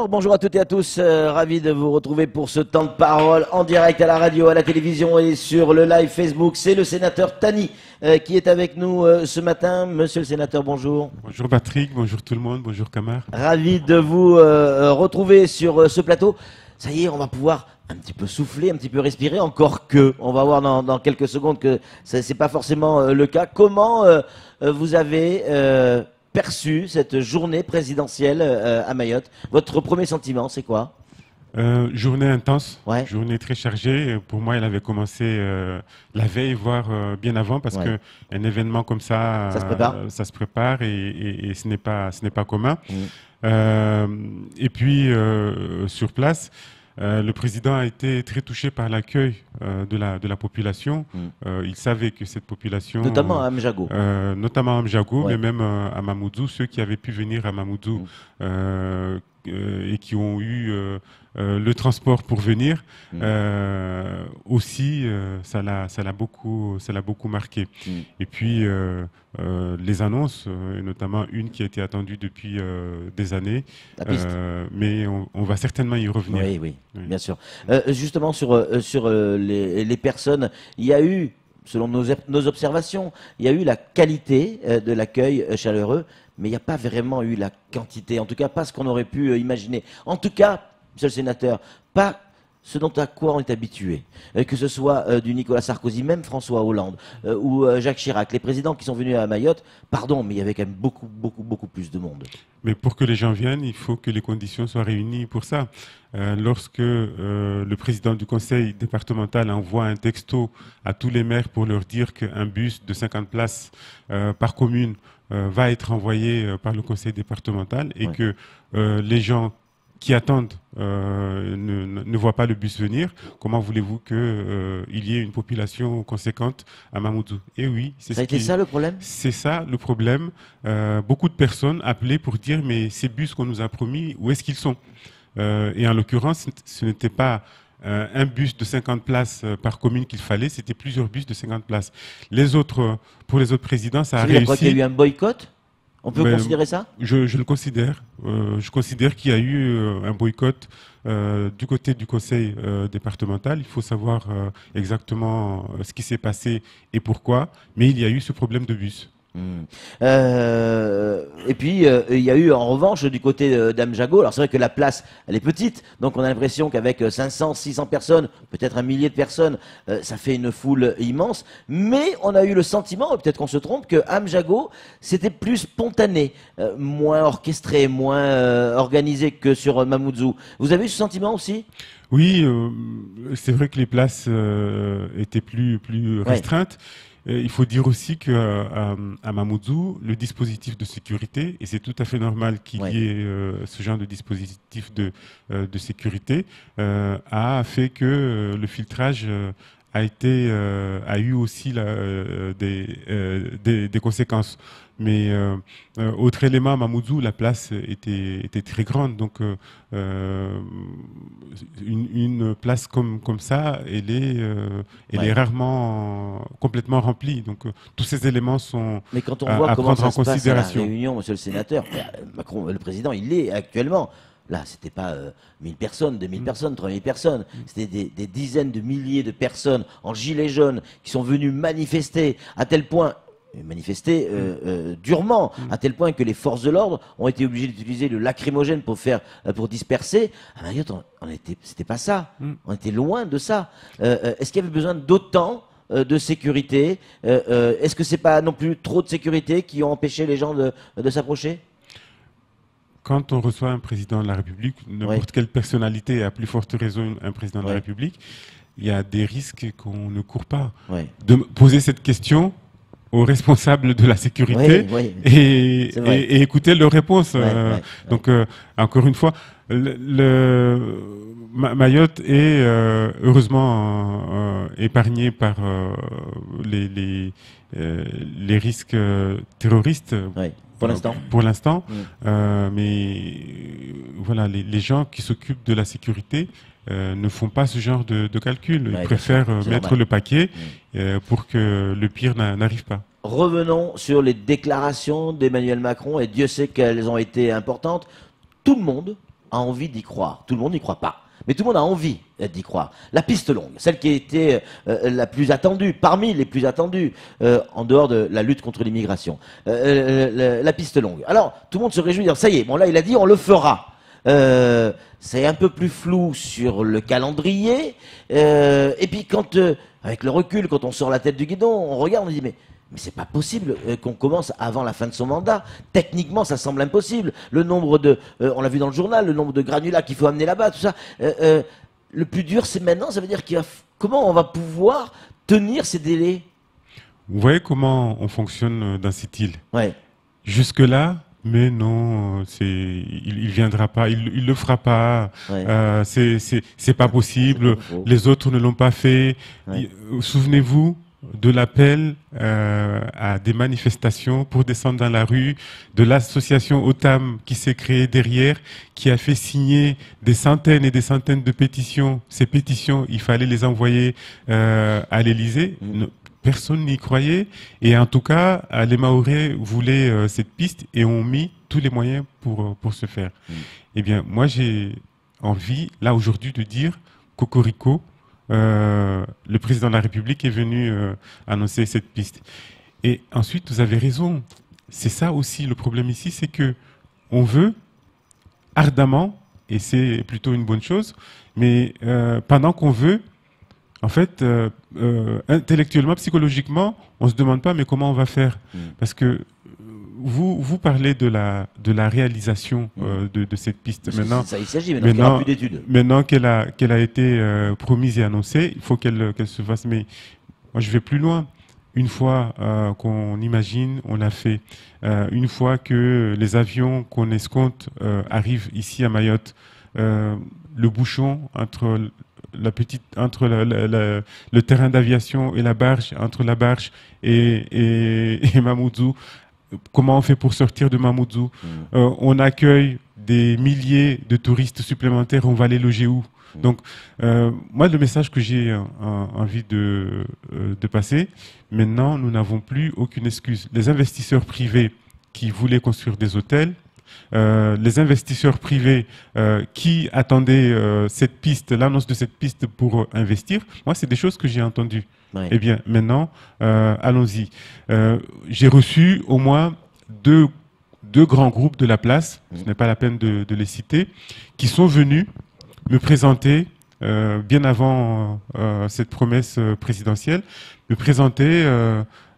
bonjour à toutes et à tous, ravi de vous retrouver pour ce temps de parole en direct à la radio, à la télévision et sur le live Facebook. C'est le sénateur Tani qui est avec nous ce matin. Monsieur le sénateur, bonjour. Bonjour Patrick, bonjour tout le monde, bonjour Camar. Ravi de vous retrouver sur ce plateau. Ça y est, on va pouvoir un petit peu souffler, un petit peu respirer, encore que, on va voir dans quelques secondes que c'est pas forcément le cas. Comment vous avez perçu cette journée présidentielle à Mayotte? Votre premier sentiment, c'est quoi? Journée intense, Ouais. journée très chargée. Pour moi, elle avait commencé la veille, voire bien avant, parce Ouais. qu'un événement comme ça, Ça se prépare et ce n'est pas commun. Mmh. Et puis, sur place, le président a été très touché par l'accueil de la population. Il savait que cette population... Notamment à Mjago. Notamment à Mjago, Ouais. mais même à Mamoudzou, ceux qui avaient pu venir à Mamoudzou et qui ont eu le transport pour venir, aussi, ça l'a beaucoup marqué. Et puis, les annonces, et notamment une qui a été attendue depuis des années, La piste. mais on va certainement y revenir. Oui, oui, Oui. bien sûr. Justement, sur les personnes, il y a eu, selon nos observations, il y a eu la qualité de l'accueil chaleureux, mais il n'y a pas vraiment eu la quantité, en tout cas pas ce qu'on aurait pu imaginer. En tout cas, monsieur le sénateur, pas ce dont à quoi on est habitué, que ce soit du Nicolas Sarkozy, même François Hollande, ou Jacques Chirac, les présidents qui sont venus à Mayotte, pardon, mais il y avait quand même beaucoup plus de monde. Mais pour que les gens viennent, il faut que les conditions soient réunies pour ça. Lorsque le président du conseil départemental envoie un texto à tous les maires pour leur dire qu'un bus de 50 places par commune va être envoyé par le conseil départemental et que les gens qui attendent ne voient pas le bus venir, comment voulez-vous qu'il y ait une population conséquente à Mamoudzou? Et oui, Ça a été ça le problème? c'est ça le problème. Beaucoup de personnes appelaient pour dire mais ces bus qu'on nous a promis, où est-ce qu'ils sont? Et en l'occurrence, ce n'était pas un bus de 50 places par commune qu'il fallait, c'était plusieurs bus de 50 places. Pour les autres présidents, ça a Ça veut dire quoi, qu'il y a réussi. eu un boycott? On peut Mais considérer ça? je le considère. Je considère qu'il y a eu un boycott du côté du conseil départemental. Il faut savoir exactement ce qui s'est passé et pourquoi. Mais il y a eu ce problème de bus. Et puis, il y a eu en revanche du côté d'Amjago, alors c'est vrai que la place, elle est petite, donc on a l'impression qu'avec 500, 600 personnes, peut-être un millier de personnes, ça fait une foule immense, mais on a eu le sentiment, et peut-être qu'on se trompe, que Amjago, c'était plus spontané, moins orchestré, moins organisé que sur Mamoudzou. Vous avez eu ce sentiment aussi? Oui, c'est vrai que les places étaient plus restreintes. Il faut dire aussi qu'à Mamoudzou, le dispositif de sécurité, et c'est tout à fait normal qu'il y ait ce genre de dispositif de sécurité, a fait que le filtrage a eu aussi des conséquences. Mais autre élément, à Mamoudzou, la place était très grande. Donc, une place comme ça, elle est rarement complètement remplie. Donc, tous ces éléments sont Mais quand on voit à comment prendre en ça se passe à la considération. Réunion, monsieur le sénateur, Macron, le président, il l'est actuellement. Là, c'était pas 1000 personnes, 2000 personnes, 3000 personnes. C'était des dizaines de milliers de personnes en gilets jaunes qui sont venues manifester à tel point, durement, à tel point que les forces de l'ordre ont été obligées d'utiliser le lacrymogène pour disperser. À Mayotte, c'était pas ça. On était loin de ça. Est-ce qu'il y avait besoin d'autant de sécurité? Est-ce que c'est pas non plus trop de sécurité qui ont empêché les gens de s'approcher? Quand on reçoit un président de la République, n'importe quelle personnalité, à plus forte raison un président de la République, il y a des risques qu'on ne court pas. De poser cette question aux responsables de la sécurité et écouter leurs réponses. Donc, encore une fois, Mayotte est heureusement épargnée par les risques terroristes. Pour l'instant. Mais voilà, les gens qui s'occupent de la sécurité ne font pas ce genre de calcul. Ils préfèrent mettre le paquet pour que le pire n'arrive pas. Revenons sur les déclarations d'Emmanuel Macron, et Dieu sait qu'elles ont été importantes. Tout le monde, a envie d'y croire. Tout le monde n'y croit pas. Mais tout le monde a envie d'y croire. La piste longue, celle qui a été la plus attendue, parmi les plus attendues, en dehors de la lutte contre l'immigration. La piste longue. Alors, tout le monde se réjouit de dire, ça y est, bon là, il a dit, on le fera. C'est un peu plus flou sur le calendrier. Et puis, avec le recul, quand on sort la tête du guidon, on regarde, on dit, mais c'est pas possible qu'on commence avant la fin de son mandat. Techniquement, ça semble impossible. Le nombre de, on l'a vu dans le journal, le nombre de granulats qu'il faut amener là-bas, tout ça. Le plus dur, c'est maintenant. Ça veut dire comment on va pouvoir tenir ces délais? Vous voyez comment on fonctionne dans cette île. Ouais. Jusque-là, mais non, il viendra pas, il le fera pas. Ouais. C'est pas possible. Les autres ne l'ont pas fait. Ouais. Souvenez-vous de l'appel à des manifestations pour descendre dans la rue, de l'association OTAM qui s'est créée derrière, qui a fait signer des centaines et des centaines de pétitions. Ces pétitions, il fallait les envoyer à l'Élysée. Personne n'y croyait. Et en tout cas, les Mahorais voulaient cette piste et ont mis tous les moyens pour ce faire. Eh bien, moi, j'ai envie, là, aujourd'hui, de dire cocorico. Le président de la République est venu annoncer cette piste. Et ensuite, vous avez raison. C'est ça aussi le problème ici, c'est que on veut ardemment, et c'est plutôt une bonne chose, mais pendant qu'on veut, en fait, intellectuellement, psychologiquement, on se demande pas mais comment on va faire, parce que vous parlez de la réalisation de cette piste. Maintenant, ça, il s'agit maintenant qu'il n'y aura plus d'études. Maintenant qu'elle a été promise et annoncée, il faut qu'elle se fasse. Mais moi, je vais plus loin. Une fois qu'on imagine, on l'a fait. Une fois que les avions qu'on escompte arrivent ici à Mayotte, le bouchon entre le terrain d'aviation et la barge, entre la barge et Mamoudzou. Comment on fait pour sortir de Mamoudzou? On accueille des milliers de touristes supplémentaires, on va les loger où? Donc, moi, le message que j'ai envie de passer, maintenant, nous n'avons plus aucune excuse. Les investisseurs privés qui voulaient construire des hôtels, les investisseurs privés qui attendaient cette piste, l'annonce de cette piste pour investir, moi, c'est des choses que j'ai entendues. Ouais. Eh bien, maintenant, allons-y. J'ai reçu au moins deux grands groupes de la place, ce n'est pas la peine de les citer, qui sont venus me présenter, bien avant cette promesse présidentielle, me présenter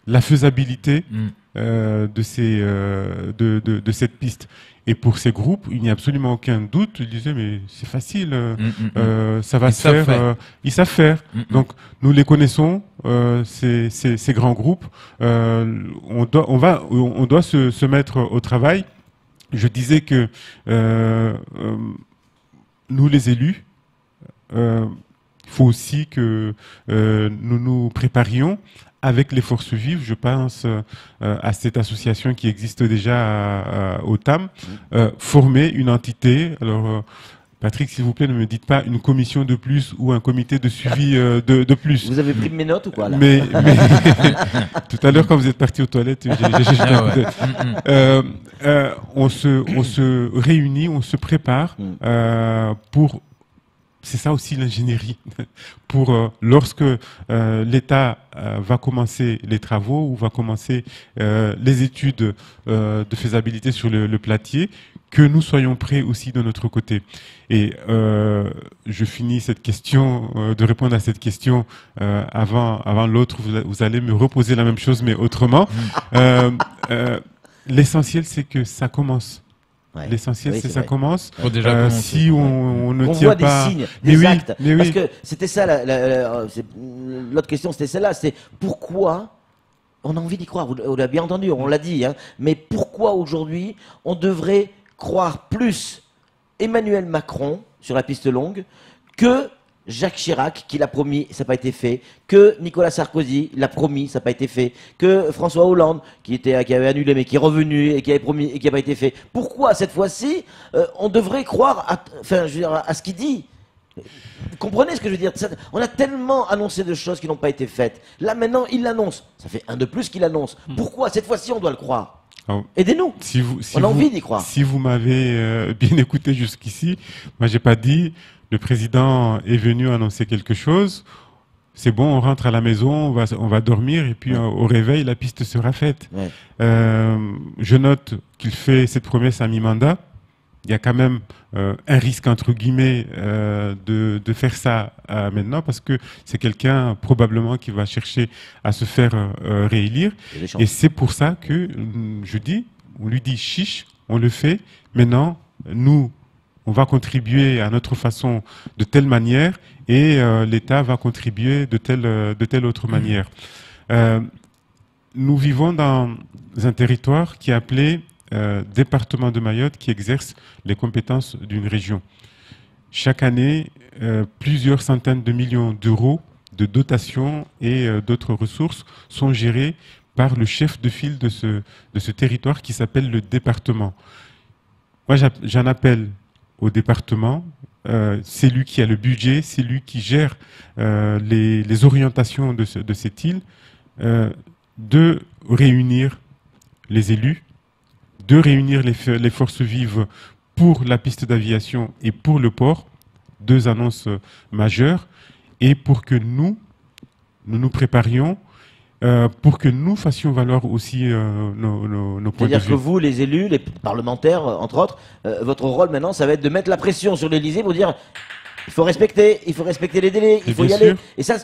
la faisabilité de cette piste. Et pour ces groupes, il n'y a absolument aucun doute. Ils disaient, mais c'est facile, ça va se faire. Ils savent faire. Donc, nous les connaissons, ces grands groupes. On doit se mettre au travail. Je disais que nous, les élus, il faut aussi que nous nous préparions avec les forces vives. Je pense à cette association qui existe déjà au TAM, former une entité. Alors, Patrick, s'il vous plaît, ne me dites pas une commission de plus ou un comité de suivi de plus. Vous avez pris mes notes ou quoi là? Mais tout à l'heure, quand vous êtes parti aux toilettes, on se réunit, on se prépare pour. C'est ça aussi l'ingénierie. Pour lorsque l'État va commencer les travaux ou va commencer les études de faisabilité sur le platier, que nous soyons prêts aussi de notre côté. Et je finis cette question, de répondre à cette question avant l'autre. Vous allez me reposer la même chose, mais autrement. L'essentiel, c'est que ça commence. Ouais. L'essentiel, c'est ça commence. Si on ne tient pas, des signes, des actes. Parce que c'était ça. L'autre question, c'était celle-là. C'est pourquoi on a envie d'y croire. Vous l'avez bien entendu, on l'a dit. Hein, mais pourquoi aujourd'hui on devrait croire plus Emmanuel Macron sur la piste longue que Jacques Chirac, qui l'a promis, ça n'a pas été fait, que Nicolas Sarkozy l'a promis, ça n'a pas été fait, que François Hollande, qui avait annulé mais qui est revenu et qui avait promis et qui n'a pas été fait. Pourquoi cette fois-ci, on devrait croire à ce qu'il dit? Vous comprenez ce que je veux dire? On a tellement annoncé de choses qui n'ont pas été faites. Là maintenant, il l'annonce. Ça fait un de plus qu'il annonce. Pourquoi cette fois-ci on doit le croire? Aidez-nous. On a envie d'y croire. Si vous m'avez bien écouté jusqu'ici, moi j'ai pas dit le président est venu annoncer quelque chose. C'est bon, on rentre à la maison, on va dormir et puis au réveil la piste sera faite. Ouais. Je note qu'il fait cette promesse à mi-mandat. Il y a quand même un risque entre guillemets de faire ça maintenant parce que c'est quelqu'un probablement qui va chercher à se faire réélire et c'est pour ça que je dis, on lui dit chiche, on le fait. Maintenant, nous, on va contribuer à notre façon de telle manière et l'État va contribuer de telle autre manière. Nous vivons dans un territoire qui est appelé département de Mayotte qui exerce les compétences d'une région. Chaque année, plusieurs centaines de millions d'euros de dotations et d'autres ressources sont gérées par le chef de file de ce territoire qui s'appelle le département. Moi, j'en appelle au département, c'est lui qui a le budget, c'est lui qui gère les orientations de cette île, de réunir les élus, de réunir les forces vives pour la piste d'aviation et pour le port, deux annonces majeures, et pour que nous nous préparions, pour que nous fassions valoir aussi nos points de vue. C'est-à-dire que vous, les élus, les parlementaires, entre autres, votre rôle maintenant, ça va être de mettre la pression sur l'Élysée pour dire il faut respecter les délais, il faut y aller. Et ça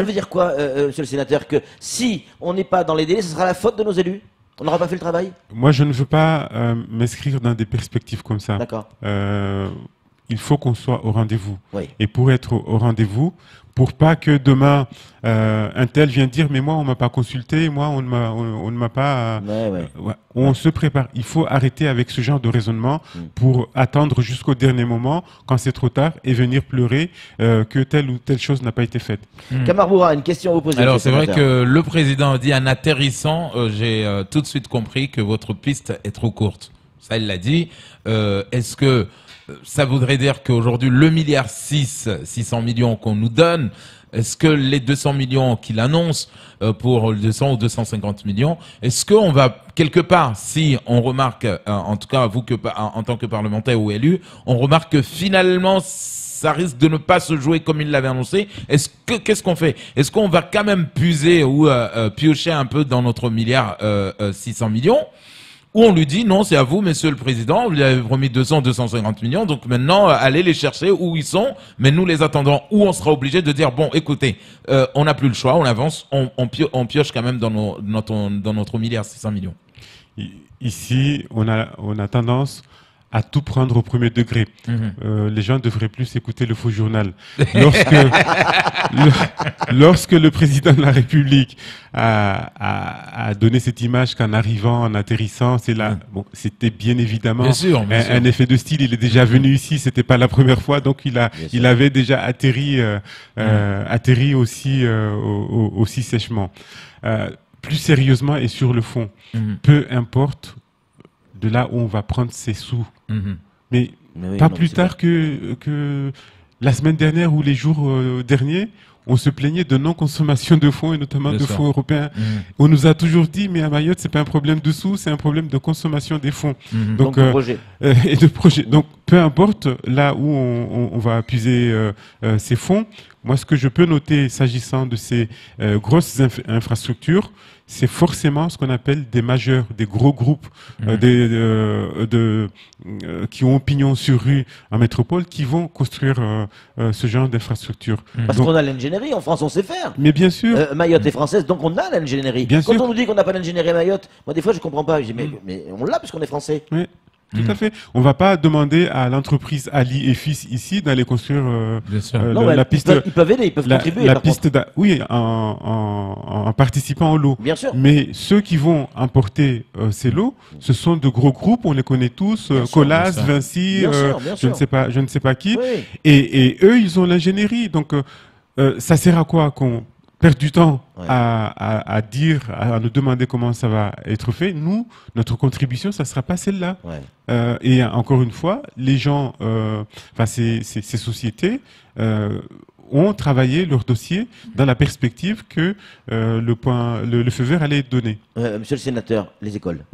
veut dire quoi, monsieur le sénateur, que si on n'est pas dans les délais, ce sera la faute de nos élus? On n'aura pas fait le travail? Moi, je ne veux pas m'inscrire dans des perspectives comme ça. D'accord. Il faut qu'on soit au rendez-vous. Oui. Et pour être au rendez-vous, pour pas que demain un tel vienne dire mais moi on m'a pas consulté, moi on ne m'a pas. On se prépare. Il faut arrêter avec ce genre de raisonnement pour attendre jusqu'au dernier moment quand c'est trop tard et venir pleurer que telle ou telle chose n'a pas été faite. Kamarboura, une question à vous poser. Alors c'est vrai que le président a dit en atterrissant, j'ai tout de suite compris que votre piste est trop courte. Ça il l'a dit. Est-ce que ça voudrait dire qu'aujourd'hui, le milliard 600 millions qu'on nous donne, est-ce que les 200 millions qu'il annonce pour 200 ou 250 millions, est-ce qu'on va quelque part, si on remarque, en tout cas vous en tant que parlementaire ou élu, on remarque que finalement ça risque de ne pas se jouer comme il l'avait annoncé. Qu'est-ce qu'on fait? Est-ce qu'on va quand même puiser ou piocher un peu dans notre milliard 600 millions? Ou on lui dit non, c'est à vous, monsieur le président, vous lui avez promis 200, 250 millions, donc maintenant, allez les chercher où ils sont, mais nous les attendons. Ou on sera obligé de dire, bon, écoutez, on n'a plus le choix, on avance, on pioche quand même dans notre milliard 600 millions. Ici, on a tendance à tout prendre au premier degré. Les gens devraient plus écouter le faux journal. Lorsque le président de la République a donné cette image qu'en arrivant, en atterrissant, c'est là, bon, c'était bien évidemment un effet de style. Il est déjà venu ici, c'était pas la première fois, donc il avait déjà atterri aussi sèchement. Plus sérieusement et sur le fond, peu importe de là où on va prendre ses sous. Mais pas plus tard que la semaine dernière ou les jours derniers, on se plaignait de non-consommation de fonds et notamment de fonds européens. On nous a toujours dit, mais à Mayotte, c'est pas un problème de sous, c'est un problème de consommation des fonds. Donc de projet. Et de projet. Donc, peu importe là où on va puiser ces fonds. Moi, ce que je peux noter s'agissant de ces grosses infrastructures, c'est forcément ce qu'on appelle des majeurs, des gros groupes qui ont pignon sur rue en métropole, qui vont construire ce genre d'infrastructures. Parce qu'on a l'ingénierie, en France on sait faire. Mais bien sûr. Mayotte est française, donc on a l'ingénierie. Quand sûr. On nous dit qu'on n'a pas d'ingénierie à Mayotte, moi des fois je comprends pas, je dis mais on l'a puisqu'on est français. Oui. Tout à fait. On va pas demander à l'entreprise Ali et Fils ici d'aller construire la piste. Ils peuvent aider, ils peuvent contribuer. Oui, en participant au lot. Bien sûr. Mais ceux qui vont emporter ces lots, ce sont de gros groupes, on les connaît tous, Colas, Vinci, je ne sais pas qui. Oui. Et eux, ils ont l'ingénierie. Donc, ça sert à quoi qu'on perdre du temps à nous demander comment ça va être fait. Nous, notre contribution, ça sera pas celle-là. Et encore une fois, les gens, ces sociétés ont travaillé leur dossier dans la perspective que le feu vert allait être donné. Monsieur le sénateur, les écoles.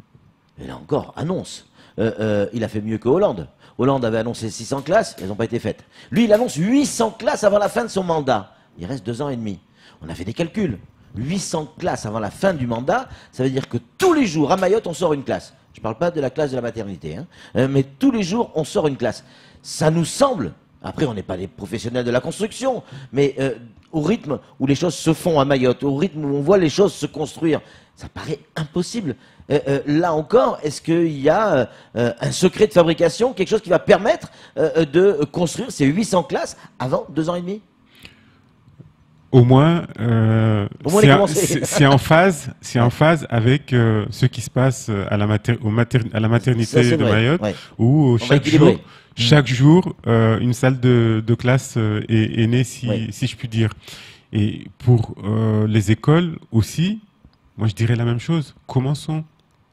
Et là encore, annonce. Il a fait mieux que Hollande. Hollande avait annoncé 600 classes, elles n'ont pas été faites. Lui, il annonce 800 classes avant la fin de son mandat. Il reste 2 ans et demi. On a fait des calculs. 800 classes avant la fin du mandat, ça veut dire que tous les jours, à Mayotte, on sort une classe. Je ne parle pas de la classe de la maternité, hein, mais tous les jours, on sort une classe. Ça nous semble, après on n'est pas des professionnels de la construction, mais au rythme où les choses se font à Mayotte, au rythme où on voit les choses se construire, ça paraît impossible. Là encore, est-ce qu'il y a un secret de fabrication, quelque chose qui va permettre de construire ces 800 classes avant 2 ans et demi? Au moins, c'est en phase avec ce qui se passe à la maternité de Mayotte, ouais. où chaque jour, une salle de classe est née, si je puis dire. Et pour les écoles aussi, moi je dirais la même chose. Commençons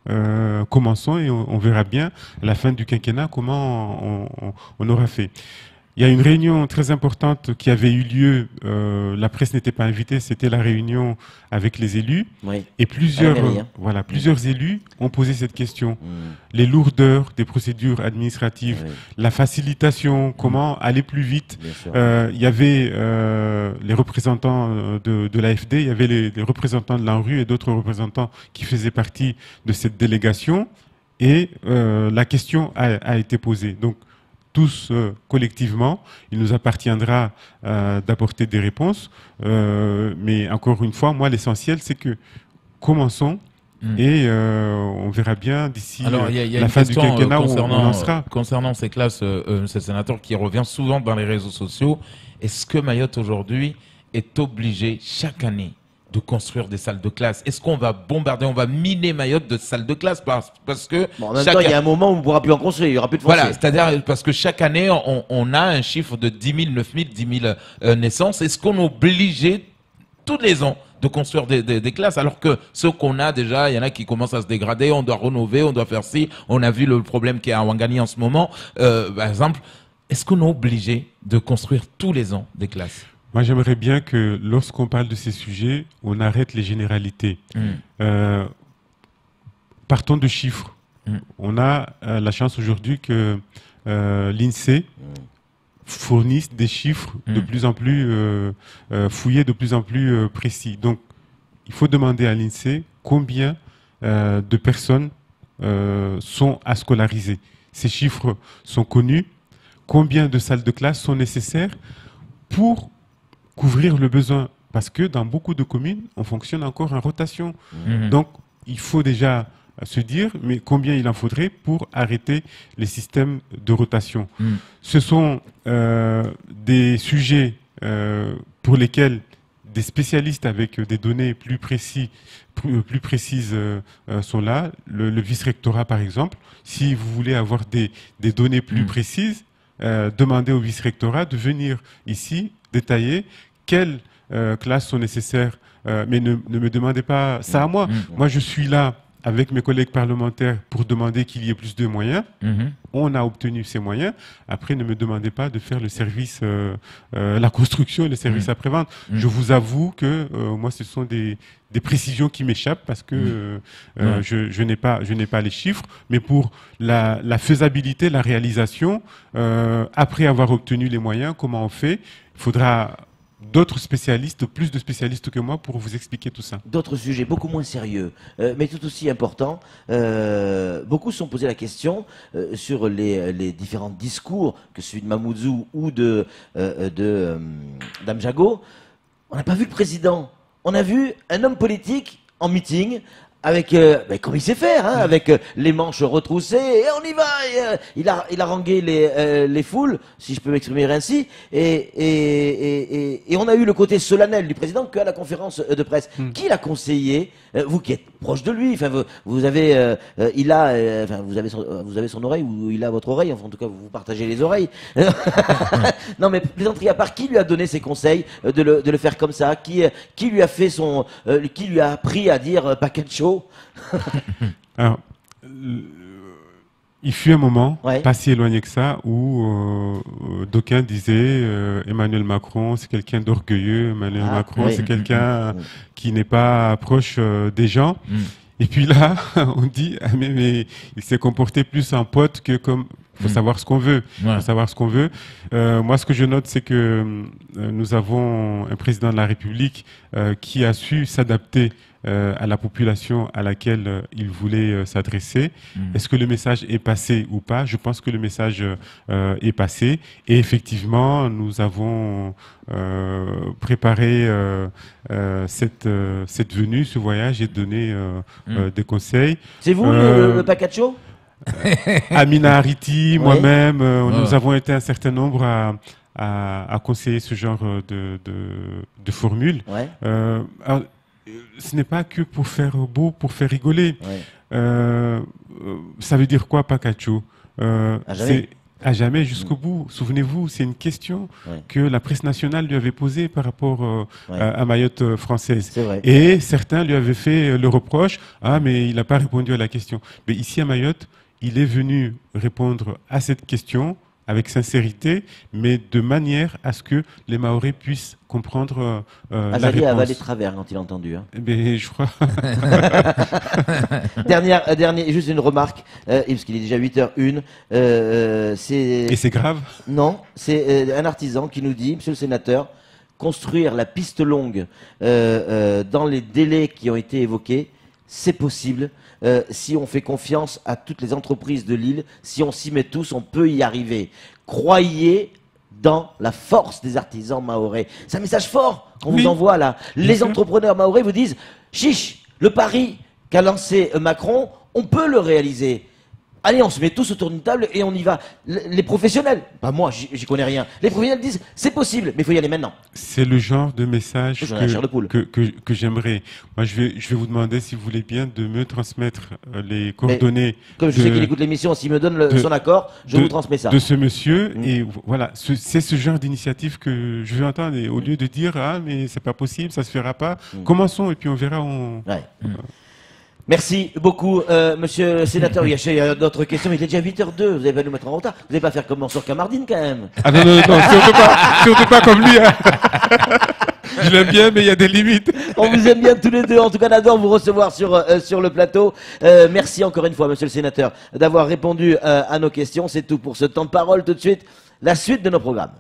et on verra bien à la fin du quinquennat comment on aura fait. Il y a une réunion très importante qui avait eu lieu, la presse n'était pas invitée, c'était la réunion avec les élus. Oui. Et plusieurs élus ont posé cette question. Les lourdeurs des procédures administratives, la facilitation, comment aller plus vite. Il y avait les représentants de l'AFD, il y avait les représentants de l'ANRU et d'autres représentants qui faisaient partie de cette délégation. Et la question a été posée. Donc, tous collectivement, il nous appartiendra d'apporter des réponses. Mais encore une fois, moi, l'essentiel, c'est que commençons et on verra bien d'ici la fin du quinquennat où on en sera. Concernant ces classes, ce sénateur qui revient souvent dans les réseaux sociaux, est-ce que Mayotte aujourd'hui est obligé chaque année de construire des salles de classe? Est-ce qu'on va bombarder, on va miner Mayotte de salles de classe parce que en même temps, il y a un moment où on ne pourra plus en construire, il n'y aura plus de foncier. Voilà, c'est-à-dire parce que chaque année, on a un chiffre de 10 000, 9 000, 10 000 naissances. Est-ce qu'on est obligé tous les ans de construire des classes alors que ceux qu'on a déjà, il y en a qui commencent à se dégrader, on doit rénover, on doit faire ci. On a vu le problème qu'il y a à Ouangani en ce moment. Par exemple, est-ce qu'on est obligé de construire tous les ans des classes? Moi, j'aimerais bien que lorsqu'on parle de ces sujets, on arrête les généralités. Partons de chiffres. On a la chance aujourd'hui que l'INSEE fournisse des chiffres de plus en plus fouillés, de plus en plus précis. Donc, il faut demander à l'INSEE combien de personnes sont à scolariser. Ces chiffres sont connus. Combien de salles de classe sont nécessaires pour couvrir le besoin, parce que dans beaucoup de communes, on fonctionne encore en rotation. Donc, il faut déjà se dire, mais combien il en faudrait pour arrêter les systèmes de rotation. Ce sont des sujets pour lesquels des spécialistes avec des données plus précises sont là. Le vice-rectorat, par exemple, si vous voulez avoir des données plus précises, demandez au vice-rectorat de venir ici détailler quelles classes sont nécessaires, mais ne me demandez pas ça à moi. Moi, je suis là avec mes collègues parlementaires pour demander qu'il y ait plus de moyens. On a obtenu ces moyens. Après, ne me demandez pas de faire le service, la construction et le service après-vente. Je vous avoue que moi, ce sont des précisions qui m'échappent parce que je n'ai pas les chiffres. Mais pour la faisabilité, la réalisation, après avoir obtenu les moyens, comment on fait? Il faudra d'autres spécialistes, plus de spécialistes que moi pour vous expliquer tout ça. D'autres sujets beaucoup moins sérieux, mais tout aussi importants. Beaucoup se sont posé la question sur les différents discours, que celui de Mamoudzou ou de Dame Jago. On n'a pas vu le président. On a vu un homme politique en meeting avec, comme il sait faire, hein, avec les manches retroussées, et on y va. Il a harangué les foules, si je peux m'exprimer ainsi, et on a eu le côté solennel du président qu'à la conférence de presse. Qui l'a conseillé? Vous qui êtes proche de lui, enfin vous avez, vous avez son oreille ou il a votre oreille. Enfin, en tout cas, vous partagez les oreilles. Non, mais plaisanterie à part, qui lui a donné ses conseils de le faire comme ça? Qui lui a fait qui lui a appris à dire paquet de show? Alors, il fut un moment, pas si éloigné que ça, où d'aucuns disaient Emmanuel Macron, c'est quelqu'un d'orgueilleux, Emmanuel Macron, c'est quelqu'un qui n'est pas proche des gens. Et puis là, on dit, ah, mais il s'est comporté plus en pote que comme. Faut savoir ce qu'on veut. Ouais. Faut savoir ce qu'on veut. Moi, ce que je note, c'est que nous avons un président de la République qui a su s'adapter à la population à laquelle il voulait s'adresser. Est-ce que le message est passé ou pas? Je pense que le message est passé. Et effectivement, nous avons préparé cette venue, ce voyage, et donné des conseils. C'est vous le Pacacho? Amina Hariti, Ouais. moi-même, Ouais. nous avons été un certain nombre à conseiller ce genre de formule. Ouais. Alors, ce n'est pas que pour faire beau, pour faire rigoler. Ouais. Ça veut dire quoi, Pacacho? À jamais. À jamais, jusqu'au bout. Souvenez-vous, c'est une question Ouais. que la presse nationale lui avait posée par rapport Ouais. à Mayotte française. C'est vrai. Et certains lui avaient fait le reproche, ah mais il n'a pas répondu à la question. Mais ici à Mayotte, il est venu répondre à cette question avec sincérité, mais de manière à ce que les Mahorais puissent comprendre la Azali a avalé réponse. travers quand il a entendu. Hein. Eh bien, je crois. Dernier, juste une remarque, parce qu'il est déjà 8h01. Et c'est grave. Non, c'est un artisan qui nous dit, monsieur le sénateur, construire la piste longue dans les délais qui ont été évoqués, c'est possible. Si on fait confiance à toutes les entreprises de l'île, si on s'y met tous, on peut y arriver. Croyez dans la force des artisans mahorais. C'est un message fort qu'on Oui. vous envoie là. Les sûr. entrepreneurs mahorais vous disent, chiche, le pari qu'a lancé Macron, on peut le réaliser. Allez, on se met tous autour d'une table et on y va. Les professionnels, pas moi, j'y connais rien. Les professionnels disent, c'est possible, mais il faut y aller maintenant. C'est le genre de message J'en ai la chair de poule. que j'aimerais. Moi, je vais vous demander, si vous voulez bien, de me transmettre les coordonnées Comme je sais qu'il écoute l'émission, s'il me donne son accord, je vous transmets ça. de ce monsieur. Mm. Et voilà, c'est ce genre d'initiative que je veux entendre. Et au lieu de dire, ah, mais c'est pas possible, ça se fera pas, commençons et puis on verra. Ouais. Merci beaucoup, monsieur le sénateur. Il y a d'autres questions, mais il est déjà 8h02. Vous n'allez pas nous mettre en retard. Vous n'allez pas faire comme Mansour Kamardine, quand même. Ah non, surtout pas comme lui. Hein. Je l'aime bien, mais il y a des limites. On vous aime bien tous les deux. En tout cas, on adore vous recevoir sur le plateau. Merci encore une fois, monsieur le sénateur, d'avoir répondu à nos questions. C'est tout pour ce temps de parole. Tout de suite, la suite de nos programmes.